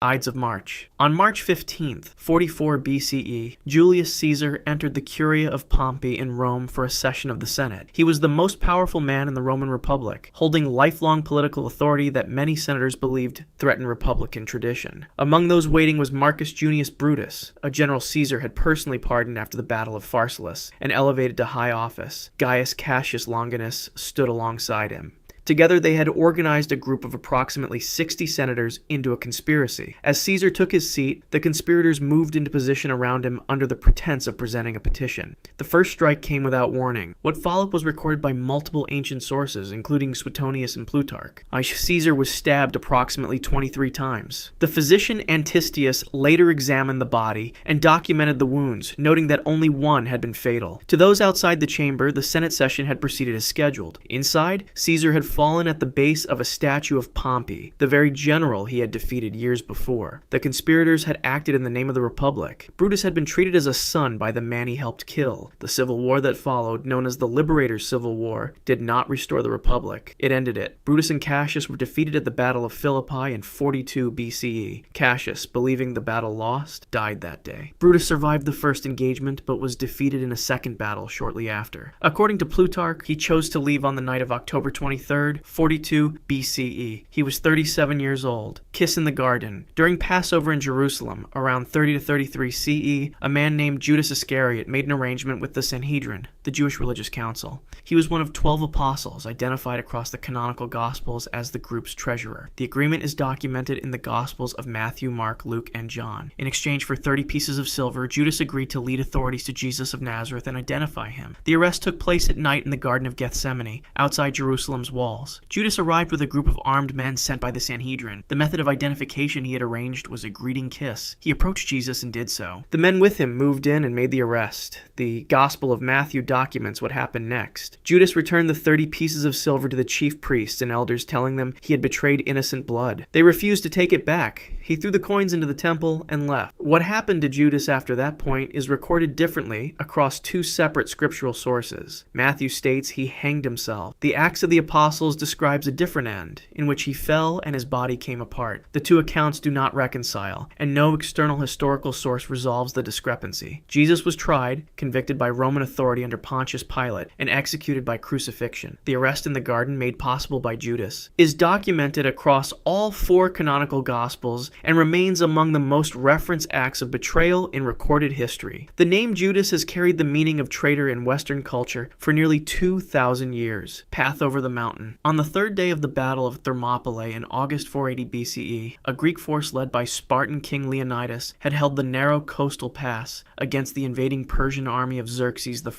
Ides of March. On March 15th, 44 BCE, Julius Caesar entered the Curia of Pompey in Rome for a session of the Senate. He was the most powerful man in the Roman Republic, holding lifelong political authority that many senators believed threatened Republican tradition. Among those waiting was Marcus Junius Brutus, a general Caesar had personally pardoned after the Battle of Pharsalus and elevated to high office. Gaius Cassius Longinus stood alongside him. Together, they had organized a group of approximately 60 senators into a conspiracy. As Caesar took his seat, the conspirators moved into position around him under the pretense of presenting a petition. The first strike came without warning. What followed was recorded by multiple ancient sources, including Suetonius and Plutarch. Caesar was stabbed approximately 23 times. The physician Antistius later examined the body and documented the wounds, noting that only one had been fatal. To those outside the chamber, the Senate session had proceeded as scheduled. Inside, Caesar had fallen at the base of a statue of Pompey, the very general he had defeated years before. The conspirators had acted in the name of the Republic. Brutus had been treated as a son by the man he helped kill. The civil war that followed, known as the Liberators' Civil War, did not restore the Republic. It ended it. Brutus and Cassius were defeated at the Battle of Philippi in 42 BCE. Cassius, believing the battle lost, died that day. Brutus survived the first engagement, but was defeated in a second battle shortly after. According to Plutarch, he chose to leave on the night of October 23rd, 42 BCE. He was 37 years old. Kiss in the garden. During Passover in Jerusalem, around 30 to 33 CE, a man named Judas Iscariot made an arrangement with the Sanhedrin, the Jewish religious council. He was one of 12 apostles, identified across the canonical Gospels as the group's treasurer. The agreement is documented in the Gospels of Matthew, Mark, Luke, and John. In exchange for 30 pieces of silver, Judas agreed to lead authorities to Jesus of Nazareth and identify him. The arrest took place at night in the Garden of Gethsemane, outside Jerusalem's walls. Judas arrived with a group of armed men sent by the Sanhedrin. The method of identification he had arranged was a greeting kiss. He approached Jesus and did so. The men with him moved in and made the arrest. The Gospel of Matthew documents what happened next. Judas returned the 30 pieces of silver to the chief priests and elders, telling them he had betrayed innocent blood. They refused to take it back. He threw the coins into the temple and left. What happened to Judas after that point is recorded differently across two separate scriptural sources. Matthew states he hanged himself. The Acts of the Apostles describes a different end, in which he fell and his body came apart. The two accounts do not reconcile, and no external historical source resolves the discrepancy. Jesus was tried, convicted by Roman authority under Pontius Pilate, and executed by crucifixion. The arrest in the garden, made possible by Judas, is documented across all four canonical Gospels and remains among the most referenced acts of betrayal in recorded history. The name Judas has carried the meaning of traitor in Western culture for nearly 2,000 years. Path over the mountain. On the third day of the Battle of Thermopylae in August 480 BCE, a Greek force led by Spartan King Leonidas had held the narrow coastal pass against the invading Persian army of Xerxes I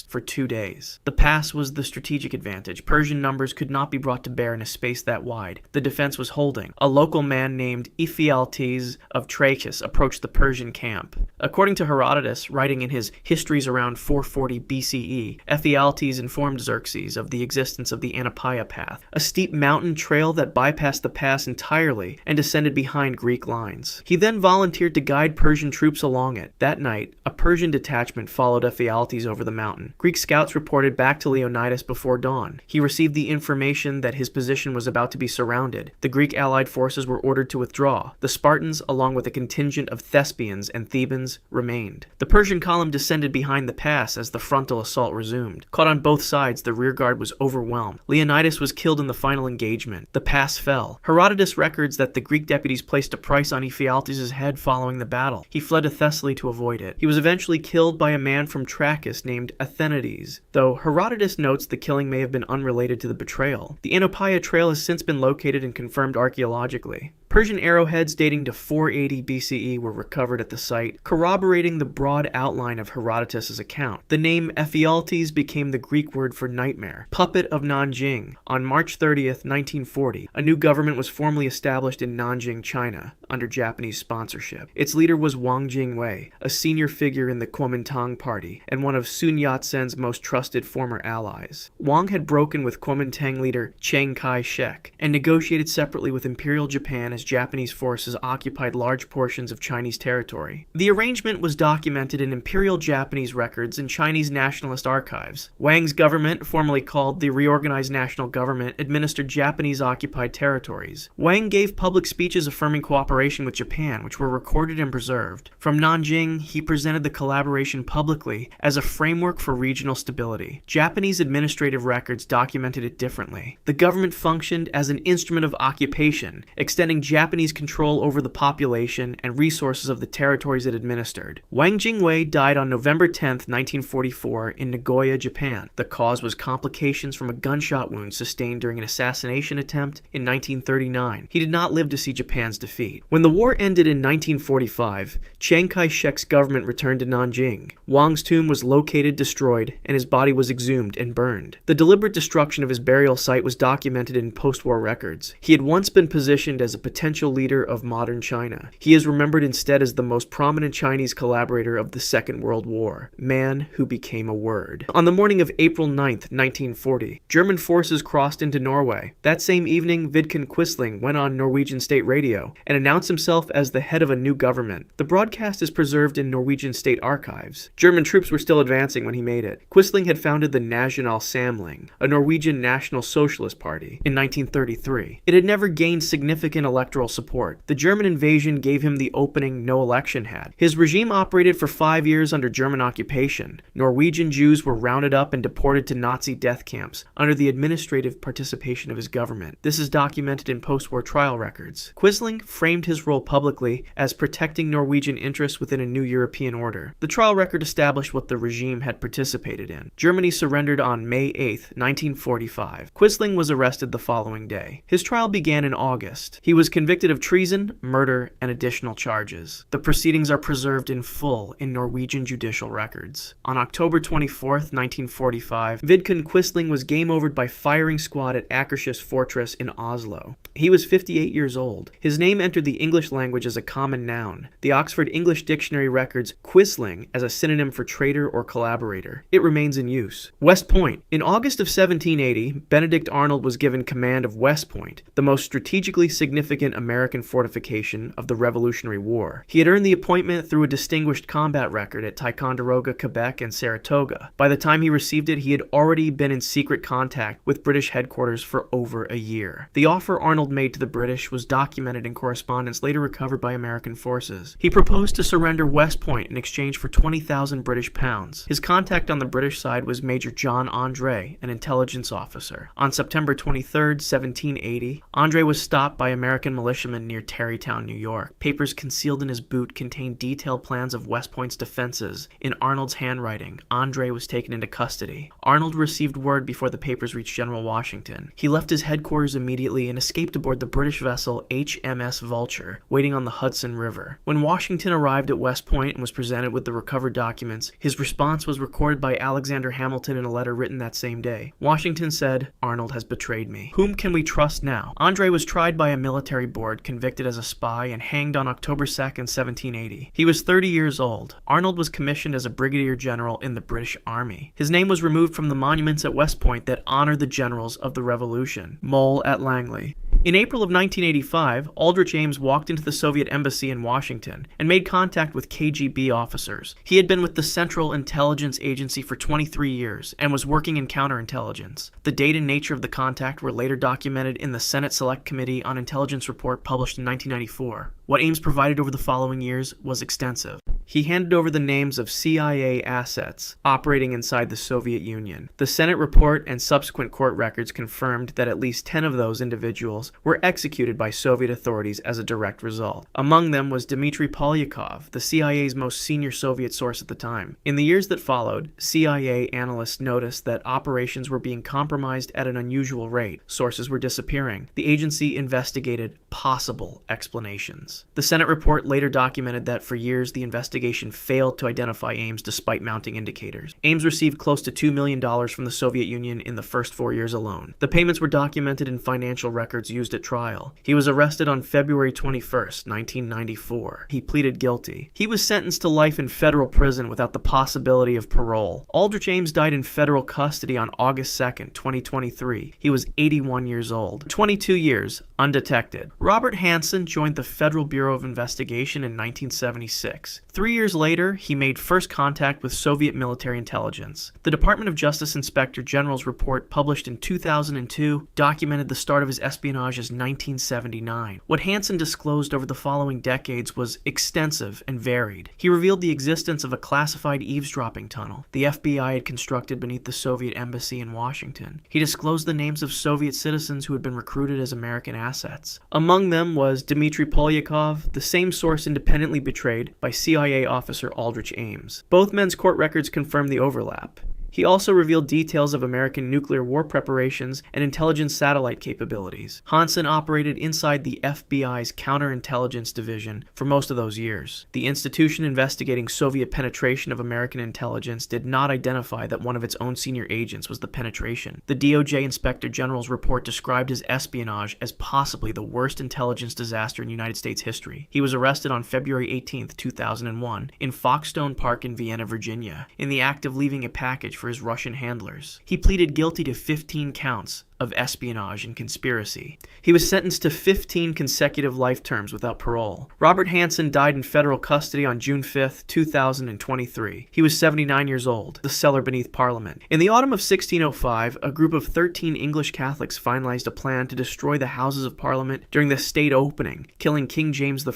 for 2 days. The pass was the strategic advantage. Persian numbers could not be brought to bear in a space that wide. The defense was holding. A local man named Ephialtes of Trachis approached the Persian camp. According to Herodotus, writing in his Histories around 440 BCE, Ephialtes informed Xerxes of the existence of the Anapaia path, a steep mountain trail that bypassed the pass entirely and descended behind Greek lines. He then volunteered to guide Persian troops along it. That night, a Persian detachment followed Ephialtes over the mountain. Greek scouts reported back to Leonidas before dawn. He received the information that his position was about to be surrounded. The Greek allied forces were ordered to withdraw. The Spartans, along with a contingent of Thespians and Thebans, remained. The Persian column descended behind the pass as the frontal assault resumed. Caught on both sides, the rearguard was overwhelmed. Leonidas was killed in the final engagement. The pass fell. Herodotus records that the Greek deputies placed a price on Ephialtes' head following the battle. He fled to Thessaly to avoid it. He was eventually killed by a man from Trachis named Athenides, though Herodotus notes the killing may have been unrelated to the betrayal. The Anapaia trail has since been located and confirmed archaeologically. Persian arrowheads dating to 480 BCE were recovered at the site, corroborating the broad outline of Herodotus' account. The name Ephialtes became the Greek word for nightmare. Puppet of Nanjing. On March 30th, 1940, a new government was formally established in Nanjing, China, under Japanese sponsorship. Its leader was Wang Jingwei, a senior figure in the Kuomintang party, and one of Sun Yat-sen's most trusted former allies. Wang had broken with Kuomintang leader Chiang Kai-shek, and negotiated separately with Imperial Japan as Japanese forces occupied large portions of Chinese territory. The arrangement was documented in Imperial Japanese records and Chinese nationalist archives. Wang's government, formerly called the Reorganized National Government, administered Japanese-occupied territories. Wang gave public speeches affirming cooperation collaboration with Japan, which were recorded and preserved. From Nanjing, he presented the collaboration publicly as a framework for regional stability. Japanese administrative records documented it differently. The government functioned as an instrument of occupation, extending Japanese control over the population and resources of the territories it administered. Wang Jingwei died on November 10, 1944, in Nagoya, Japan. The cause was complications from a gunshot wound sustained during an assassination attempt in 1939. He did not live to see Japan's defeat. When the war ended in 1945, Chiang Kai-shek's government returned to Nanjing. Wang's tomb was located, destroyed, and his body was exhumed and burned. The deliberate destruction of his burial site was documented in post-war records. He had once been positioned as a potential leader of modern China. He is remembered instead as the most prominent Chinese collaborator of the Second World War, man who became a word. On the morning of April 9, 1940, German forces crossed into Norway. That same evening, Vidkun Quisling went on Norwegian state radio and announced himself as the head of a new government. The broadcast is preserved in Norwegian state archives. German troops were still advancing when he made it. Quisling had founded the National Samling, a Norwegian National Socialist Party, in 1933. It had never gained significant electoral support. The German invasion gave him the opening no election had. His regime operated for 5 years under German occupation. Norwegian Jews were rounded up and deported to Nazi death camps under the administrative participation of his government. This is documented in post-war trial records. Quisling framed his role publicly as protecting Norwegian interests within a new European order. The trial record established what the regime had participated in. Germany surrendered on May 8, 1945. Quisling was arrested the following day. His trial began in August. He was convicted of treason, murder, and additional charges. The proceedings are preserved in full in Norwegian judicial records. On October 24, 1945, Vidkun Quisling was game-overed by firing squad at Akershus Fortress in Oslo. He was 58 years old. His name entered the English language as a common noun. The Oxford English Dictionary records Quisling as a synonym for traitor or collaborator. It remains in use. West Point. In August of 1780, Benedict Arnold was given command of West Point, the most strategically significant American fortification of the Revolutionary War. He had earned the appointment through a distinguished combat record at Ticonderoga, Quebec, and Saratoga. By the time he received it, he had already been in secret contact with British headquarters for over a year. The offer Arnold made to the British was documented in correspondence later recovered by American forces. He proposed to surrender West Point in exchange for 20,000 British pounds. His contact on the British side was Major John Andre, an intelligence officer. On September 23, 1780, Andre was stopped by American militiamen near Tarrytown, New York. Papers concealed in his boot contained detailed plans of West Point's defenses. In Arnold's handwriting, Andre was taken into custody. Arnold received word before the papers reached General Washington. He left his headquarters immediately and escaped aboard the British vessel HMS Vulture, waiting on the Hudson River. When Washington arrived at West Point and was presented with the recovered documents, his response was recorded by Alexander Hamilton in a letter written that same day. Washington said, "Arnold has betrayed me. Whom can we trust now?" Andre was tried by a military board, convicted as a spy, and hanged on October 2, 1780. He was 30 years old. Arnold was commissioned as a brigadier general in the British Army. His name was removed from the monuments at West Point that honor the generals of the Revolution. Mole at Langley. In April of 1985, Aldrich Ames walked into the Soviet embassy in Washington and made contact with KGB officers. He had been with the Central Intelligence Agency for 23 years and was working in counterintelligence. The date and nature of the contact were later documented in the Senate Select Committee on Intelligence report published in 1994. What Ames provided over the following years was extensive. He handed over the names of CIA assets operating inside the Soviet Union. The Senate report and subsequent court records confirmed that at least 10 of those individuals were executed by Soviet authorities as a direct result. Among them was Dmitry Polyakov, the CIA's most senior Soviet source at the time. In the years that followed, CIA analysts noticed that operations were being compromised at an unusual rate. Sources were disappearing. The agency investigated possible explanations. The Senate report later documented that for years the investigation failed to identify Ames despite mounting indicators. Ames received close to $2 million from the Soviet Union in the first 4 years alone. The payments were documented in financial records used at trial. He was arrested on February 21, 1994. He pleaded guilty. He was sentenced to life in federal prison without the possibility of parole. Aldrich Ames died in federal custody on August 2, 2023. He was 81 years old. 22 years, undetected. Robert Hansen joined the Federal Bureau of Investigation in 1976. 3 3 years later, he made first contact with Soviet military intelligence. The Department of Justice Inspector General's report, published in 2002, documented the start of his espionage as 1979. What Hansen disclosed over the following decades was extensive and varied. He revealed the existence of a classified eavesdropping tunnel the FBI had constructed beneath the Soviet embassy in Washington. He disclosed the names of Soviet citizens who had been recruited as American assets. Among them was Dmitry Polyakov, the same source independently betrayed by CIA officer Aldrich Ames. Both men's court records confirmed the overlap. He also revealed details of American nuclear war preparations and intelligence satellite capabilities. Hansen operated inside the FBI's counterintelligence division for most of those years. The institution investigating Soviet penetration of American intelligence did not identify that one of its own senior agents was the penetration. The DOJ Inspector General's report described his espionage as possibly the worst intelligence disaster in United States history. He was arrested on February 18, 2001, in Foxstone Park in Vienna, Virginia, in the act of leaving a package for his Russian handlers. He pleaded guilty to 15 counts of espionage and conspiracy. He was sentenced to 15 consecutive life terms without parole. Robert Hansen died in federal custody on June 5, 2023. He was 79 years old, the cellar beneath Parliament. In the autumn of 1605, a group of 13 English Catholics finalized a plan to destroy the Houses of Parliament during the state opening, killing King James I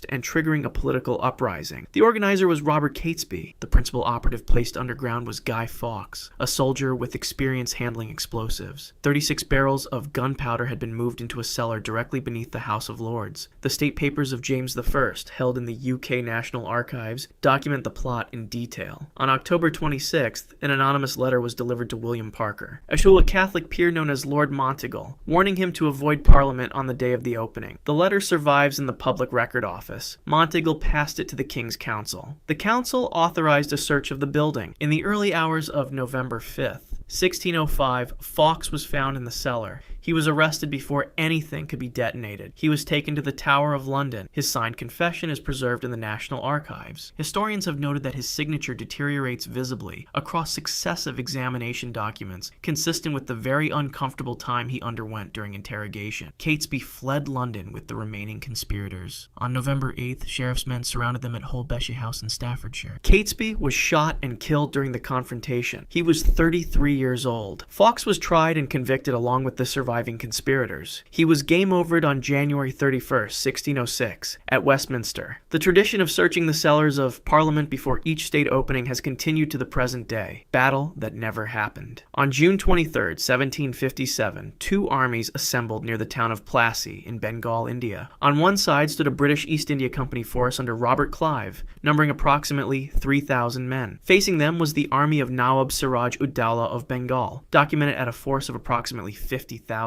and triggering a political uprising. The organizer was Robert Catesby. The principal operative placed underground was Guy Fawkes, a soldier with experience handling explosives. 36 barrels of gunpowder had been moved into a cellar directly beneath the House of Lords. The state papers of James I, held in the UK National Archives, document the plot in detail. On October 26th, an anonymous letter was delivered to William Parker, a Catholic peer known as Lord Monteagle, warning him to avoid Parliament on the day of the opening. The letter survives in the Public Record Office. Monteagle passed it to the King's Council. The Council authorized a search of the building. In the early hours of November 5th, 1605, Fawkes was found in the cellar. He was arrested before anything could be detonated. He was taken to the Tower of London. His signed confession is preserved in the National Archives. Historians have noted that his signature deteriorates visibly across successive examination documents, consistent with the very uncomfortable time he underwent during interrogation. Catesby fled London with the remaining conspirators. On November 8th, sheriff's men surrounded them at Holbeshe House in Staffordshire. Catesby was shot and killed during the confrontation. He was 33 years old. Fawkes was tried and convicted along with the surviving conspirators. He was game overed on January 31st, 1606, at Westminster. The tradition of searching the cellars of Parliament before each state opening has continued to the present day. Battle that never happened. On June 23rd, 1757, two armies assembled near the town of Plassey in Bengal, India. On one side stood a British East India Company force under Robert Clive, numbering approximately 3,000 men. Facing them was the army of Nawab Siraj-ud-Dowlah of Bengal, documented at a force of approximately 50,000.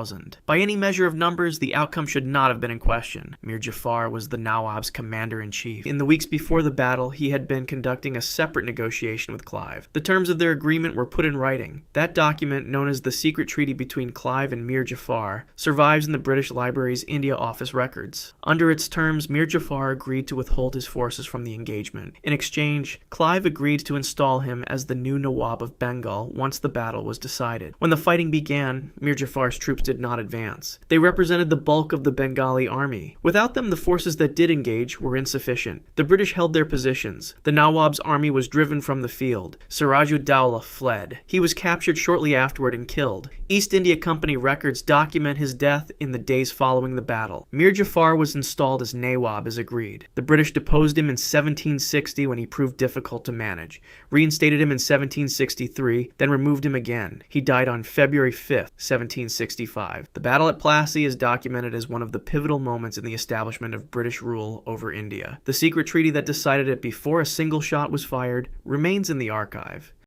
By any measure of numbers, the outcome should not have been in question. Mir Jafar was the Nawab's commander-in-chief. In the weeks before the battle, he had been conducting a separate negotiation with Clive. The terms of their agreement were put in writing. That document, known as the Secret Treaty between Clive and Mir Jafar, survives in the British Library's India Office records. Under its terms, Mir Jafar agreed to withhold his forces from the engagement. In exchange, Clive agreed to install him as the new Nawab of Bengal once the battle was decided. When the fighting began, Mir Jafar's troops did not advance. They represented the bulk of the Bengali army. Without them, the forces that did engage were insufficient. The British held their positions. The Nawab's army was driven from the field. Siraj-ud-Dowlah fled. He was captured shortly afterward and killed. East India Company records document his death in the days following the battle. Mir Jafar was installed as Nawab as agreed. The British deposed him in 1760 when he proved difficult to manage, reinstated him in 1763, then removed him again. He died on February 5th, 1765. The battle at Plassey is documented as one of the pivotal moments in the establishment of British rule over India. The secret treaty that decided it before a single shot was fired remains in the archive.